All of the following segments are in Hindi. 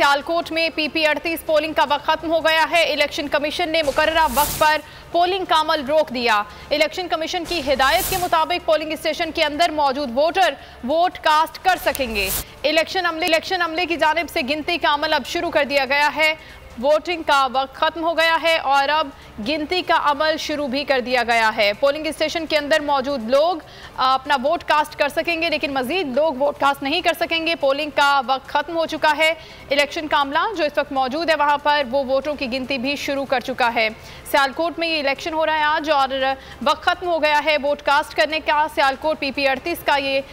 सियालकोट में PP 38 पोलिंग का वक्त खत्म हो गया है। इलेक्शन कमीशन ने मुकर्ररा वक्त पर पोलिंग का अमल रोक दिया। इलेक्शन कमीशन की हिदायत के मुताबिक पोलिंग स्टेशन के अंदर मौजूद वोटर वोट कास्ट कर सकेंगे। इलेक्शन अमले की जानिब से गिनती का अमल अब शुरू कर दिया गया है। वोटिंग का वक्त खत्म हो गया है और अब गिनती का अमल शुरू भी कर दिया गया है। पोलिंग स्टेशन के अंदर मौजूद लोग अपना वोट कास्ट कर सकेंगे, लेकिन मजीद लोग वोट कास्ट नहीं कर सकेंगे। पोलिंग का वक्त खत्म हो चुका है। इलेक्शन का अमला जो इस वक्त मौजूद है वहां पर वो वोटों की गिनती भी शुरू कर चुका है। सियालकोट में ये इलेक्शन हो रहा है आज और वक्त खत्म हो गया है वोट कास्ट करने का। सियालकोट PP 38 का ये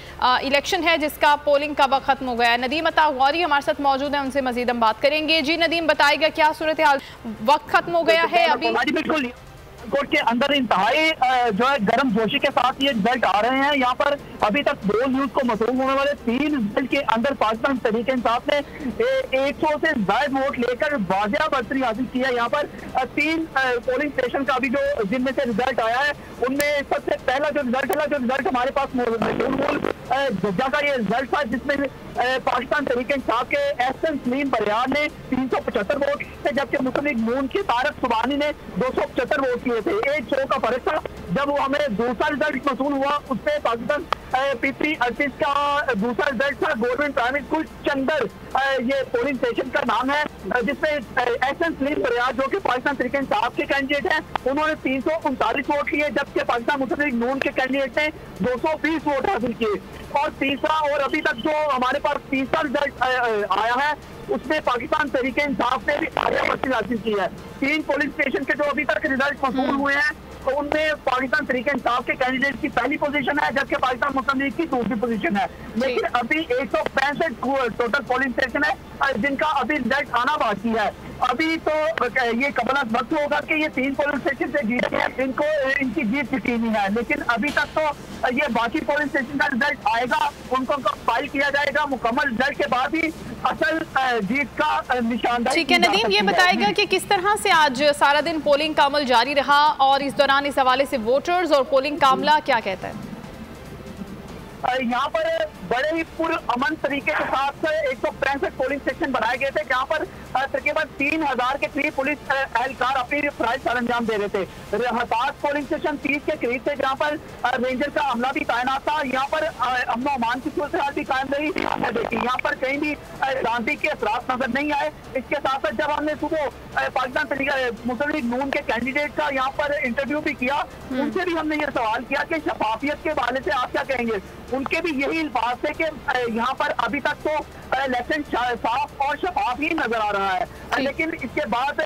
इलेक्शन है जिसका पोलिंग का वक्त खत्म हो गया है। नदीम अता गौरी हमारे साथ मौजूद है, उनसे मजीद हम बात करेंगे। जी नदीम, बताइएगा क्या सूरत हाल? वक्त खत्म हो गया है अभी। बिल्कुल कोर्ट के अंदर इंतहाई जो है गर्म जोशी के साथ ये रिजल्ट आ रहे हैं। यहाँ पर अभी तक दो न्यूज को मसरूम होने वाले 3 रिजल्ट के अंदर पाकिस्तान तहरीक इंसाफ ने 100 से ज्यादा वोट लेकर वाजिया बढ़तरी हासिल की है। यहाँ पर 3 पोलिंग स्टेशन का अभी जो जिनमें से रिजल्ट आया है उनमें सबसे पहला जो रिजल्ट हमारे पास जज्जा का ये रिजल्ट था, जिसमें पाकिस्तान तहरीक इंसाफ के एहसन सलीम बरियार ने 375 वोट थे, जबकि मुस्लिम लीग नून के तारक सुबानी ने 275 वोट किए थे। 100 का फर्क था। जब वो हमें दूसरा रिजल्ट मसूल हुआ उसमें पाकिस्तान PP 38 का दूसरा रिजल्ट था गवर्नमेंट प्राइमरी स्कूल चंदर, ये पोलिंग स्टेशन का नाम है, जिसमें एहसन सलीम बरियार जो कि पाकिस्तान तहरीक इंसाफ के कैंडिडेट हैं उन्होंने 339 वोट किए, जबकि पाकिस्तान मुस्लिम लीग नून के कैंडिडेट ने 220 वोट हासिल किए। और तीसरा और अभी तक जो हमारे पास तीसरा रिजल्ट आया है उसमें पाकिस्तान तहरीक इंसाफ ने भी बढ़तरी हासिल की है। 3 पोलिंग स्टेशन के जो अभी तक रिजल्ट मसूल हुए हैं तो उनमें पाकिस्तान तहरीक इंसाफ के कैंडिडेट की पहली पोजीशन है, जबकि पाकिस्तान मुस्लिम लीग की दूसरी पोजीशन है। लेकिन अभी 165 टोटल पोलिंग स्टेशन है जिनका अभी रिजल्ट आना बाकी है। अभी तो ये कबल वक्त होगा कि ये 3 पोलिंग स्टेशन से जीते हैं, इनको इनकी जीत यकीनी है, लेकिन अभी तक तो ये बाकी पोलिंग स्टेशन का रिजल्ट आएगा, उनको फाइल किया जाएगा। मुकम्मल रिजल्ट के बाद ही असल जीत का निशानदाही। ठीक है नदीम, ये बताएगा कि किस तरह से आज सारा दिन पोलिंग का अमल जारी रहा और इस दौरान इस हवाले से वोटर्स और पोलिंग का अमला क्या कहता है? यहाँ पर बड़े ही पुरअमन तरीके के साथ 165 पोलिंग स्टेशन बनाए गए थे, जहाँ पर तकरीबन 3000 के करीब पुलिस एहलकार अपनी फराइज सर अंजाम दे रहे थे। 7 पोलिंग स्टेशन 30 के करीब थे जहाँ पर रेंजर का अमला भी तैनात था। यहाँ पर अमन अमान की सूरत हाल भी कायम रही। देखी यहाँ पर कहीं भी शांति के असरात नजर नहीं आए। इसके साथ साथ जब हमने सुबह पाकिस्तान मुस्लिम लीग नून के कैंडिडेट का यहाँ पर इंटरव्यू भी किया, उनसे भी हमने ये सवाल किया कि शफाफियत के हवाले से आप क्या कहेंगे। उनके भी यही अल्फाज थे कि यहाँ पर अभी तक तो इलेक्शन साफ और शफाफ ही नजर आ रहा है, लेकिन इसके बाद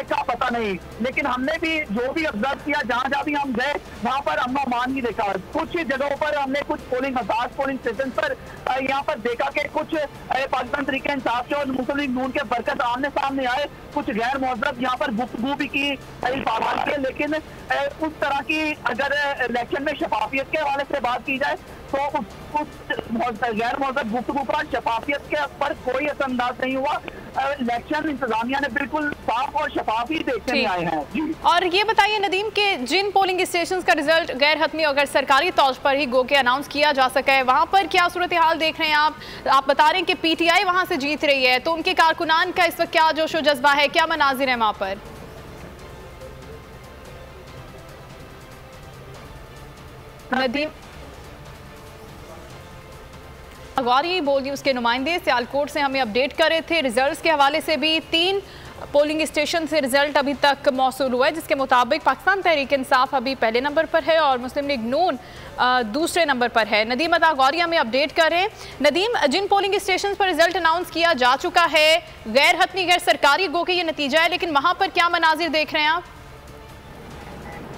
क्या पता नहीं। लेकिन हमने भी जो भी ऑब्जर्व किया, जहाँ भी हम गए वहाँ पर अमन अमान ही देखा। कुछ जगहों पर हमने कुछ पोलिंग स्टेशन पर यहाँ पर देखा कि कुछ पाकिस्तान तहरीक इंसाफ के और मुस्लिम लीग नून के बरकत आमने सामने आए, कुछ गैर मुहर्रम यहाँ पर गुफ्तगू भी की की, लेकिन उस तरह की अगर इलेक्शन में शफाफियत के हवाले से बात की जाए तो उस गैर मुहर्रम गुफ्तगू पर शफाफियत के पर कोई असरअंदाज नहीं हुआ। इलेक्शन इंतजामिया ने बिल्कुल साफ और शफाफ ही देखने में आए हैं। और ये बताइए नदीम के जिन पोलिंग स्टेशन का रिजल्ट गैर हतमी अगर सरकारी तौर पर ही गो के अनाउंस किया जा सका है, वहां पर क्या सूरत हाल देख रहे हैं आप बता रहे हैं कि PTI वहां से जीत रही है, तो उनके कारकुनान का इस वक्त क्या जोशो जज्बा है, क्या मनाजिर है वहां पर? नदीम गौरी बोल न्यूज़ के नुमाइंदे सियालकोट से हमें अपडेट कर रहे थे। रिजल्ट्स के हवाले से भी 3 पोलिंग स्टेशन से रिजल्ट अभी तक मौसूल हुआ है, जिसके मुताबिक पाकिस्तान तहरीक इंसाफ अभी पहले नंबर पर है और मुस्लिम लीग नून दूसरे नंबर पर है। नदीम अता गौरी हमें अपडेट कर रहे हैं। नदीम, जिन पोलिंग स्टेशन पर रिजल्ट अनाउंस किया जा चुका है, गैर हतमी गैर सरकारी गो के ये नतीजा है, लेकिन वहां पर क्या मनाजिर देख रहे हैं आप?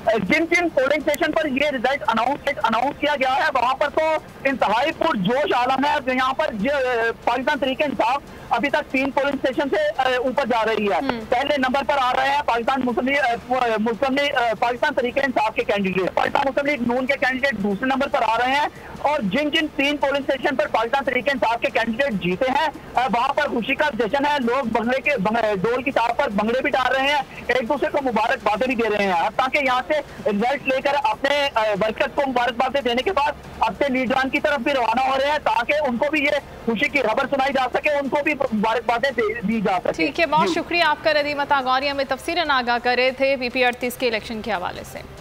जिन पोलिंग स्टेशन पर ये रिजल्ट अनाउंस किया गया है वहां पर तो इंतहाई पुरजोश आलम है। यहाँ पर पाकिस्तान तहरीक इंसाफ अभी तक 3 पोलिंग स्टेशन से ऊपर जा रही है। पहले नंबर पर आ रहे हैं पाकिस्तान तहरीक इंसाफ के कैंडिडेट, पाकिस्तान मुस्लिम लीग नून के कैंडिडेट दूसरे नंबर पर आ रहे हैं। और जिन 3 पोलिंग स्टेशन पर पाकिस्तान तहरीक इंसाफ के कैंडिडेट जीते हैं वहां पर खुशी का जश्न है। लोग डोल की तार पर भंगड़े भी डाल रहे हैं, एक दूसरे को मुबारकबादें भी दे रहे हैं, ताकि यहाँ से रिजल्ट लेकर अपने वर्कर्स को मुबारकबादें देने के बाद अपने लीडरान की तरफ भी रवाना हो रहे हैं, ताकि उनको भी ये खुशी की खबर सुनाई जा सके, उनको भी मुबारकबादें दी जा सके। ठीक है, बहुत शुक्रिया आपका रदीमत आगौरिया में तफसीलन आगाह कर रहे थे PP 38 के इलेक्शन के हवाले से।